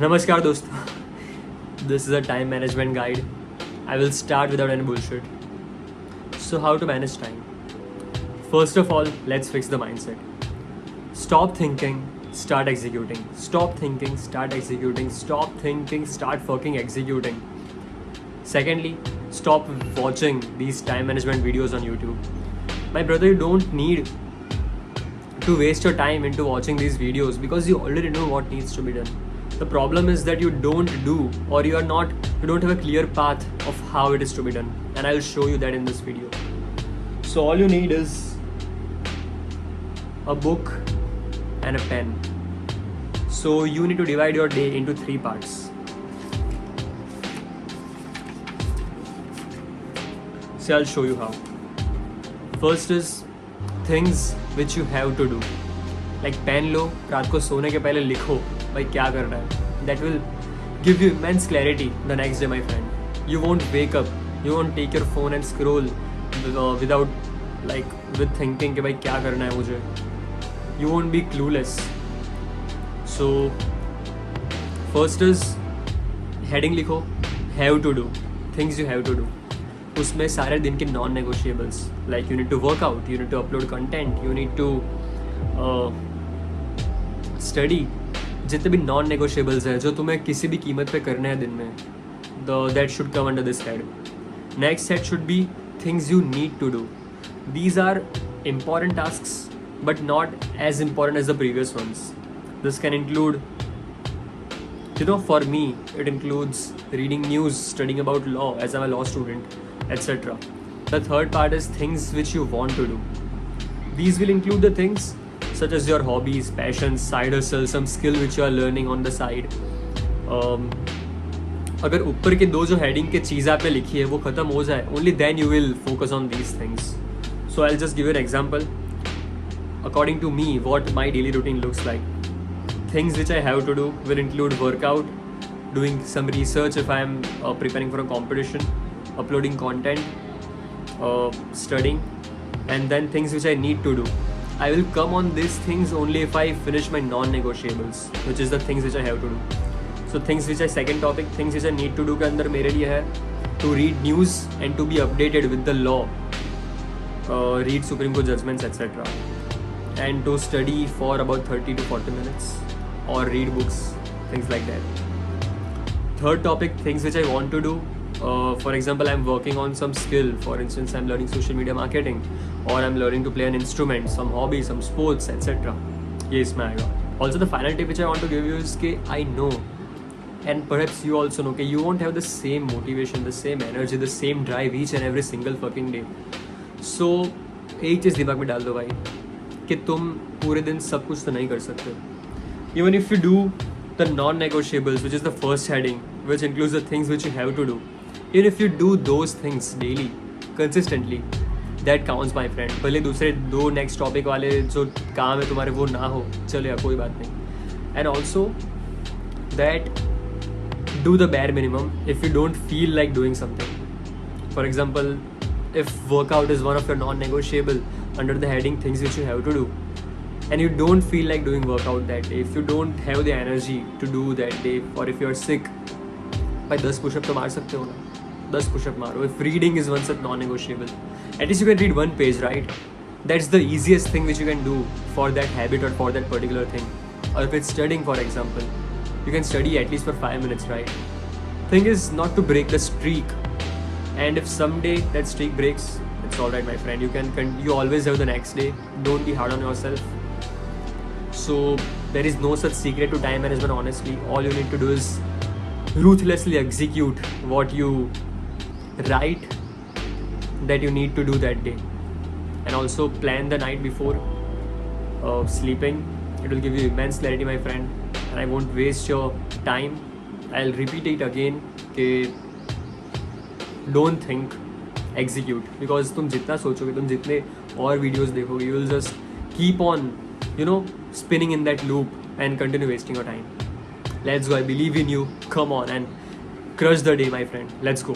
Namaskar दोस्तों. This is a time management guide. I will start without any bullshit. So how to manage time? First of all, let's fix the mindset. Stop thinking, start executing. Stop thinking, start executing. Stop thinking, start fucking executing. Secondly, stop watching these time management videos on YouTube. My brother, you don't need to waste your time into watching these videos because you already know what needs to be done. The problem is that you don't do, or you don't have a clear path of how it is to be done, and I'll show you that in this video. So all you need is a book and a pen. So you need to divide your day into 3 parts. So I'll show you how. First is things which you have to do. Like pain लो, रात को सोने के पहले लिखो भाई क्या करना है. That will give you immense clarity the next day, my friend. You won't wake up, you won't take your phone and scroll with thinking कि भाई क्या करना है मुझे. You won't be clueless. So first is heading लिखो, have to do, things you have to do. उसमें सारे दिन के non negotiables like you need to work out, you need to upload content, you need to study. जितने भी non negotiables हैं जो तुम्हें किसी भी कीमत पे करने हैं दिन में, that should come under this head. Next head should be things you need to do. These are important tasks but not as important as the previous ones. This can include, for me it includes reading news, studying about law as I'm a law student, etc. The third part is things which you want to do. These will include the things such as your hobbies, passions, side hustle, some skill which you are learning on the side. अगर ऊपर के 2 जो heading के चीज़ आपने लिखी है वो ख़त्म हो जाए, only then you will focus on these things. So I'll just give you an example. According to me, what my daily routine looks like. Things which I have to do will include workout, doing some research if I am preparing for a competition, uploading content, studying, and then things which I need to do. I will come on these things only if I finish my non-negotiables, which is the things which I have to do. So things which are second topic, things which I need to do के अंदर मेरे लिए है to read news and to be updated with the law, read Supreme Court judgments, etc. And to study for about 30 to 40 minutes or read books, things like that. Third topic, things which I want to do. For example, I'm working on some skill. For instance, I'm learning social media marketing, or I'm learning to play an instrument, some hobby, some sports, etc. ये इसमें आएगा. Also, the final tip which I want to give you is कि I know, and perhaps you also know, कि you won't have the same motivation, the same energy, the same drive each and every single fucking day. So एक चीज़ दिमाग में डाल दो भाई कि तुम पूरे दिन सब कुछ तो नहीं कर सकते. Even if you do the non-negotiables, which is the first heading, which includes the things which you have to do, even if you do those things daily, consistently, that counts, my friend. भले दूसरे 2 next topic वाले जो काम है तुम्हारे वो ना हो, चलो यार कोई बात नहीं. And also that do the bare minimum if you don't feel like doing something. For example, if workout is one of your non-negotiable under the heading things which you have to do, and you don't feel like doing workout that day, if you don't have the energy to do that day, or if you are sick, भाई 10 pushup तो मार सकते हो ना, 10 pushup मारो. If reading is one such non-negotiable, at least you can read 1 page, right? That's the easiest thing which you can do for that habit or for that particular thing. Or if it's studying, for example, you can study at least for 5 minutes, right? Thing is not to break the streak, and if someday that streak breaks, it's alright, my friend. You always have the next day. Don't be hard on yourself. So there is no such secret to time management, honestly. All you need to do is ruthlessly execute what you write that you need to do that day, and also plan the night before sleeping. It will give you immense clarity, my friend, and I won't waste your time. I'll repeat it again कि don't think, execute. Because तुम जितना सोचोगे, तुम जितने और videos देखोगे, you will just keep on spinning in that loop and continue wasting your time. Let's go. I believe in you. Come on and crush the day, my friend. Let's go.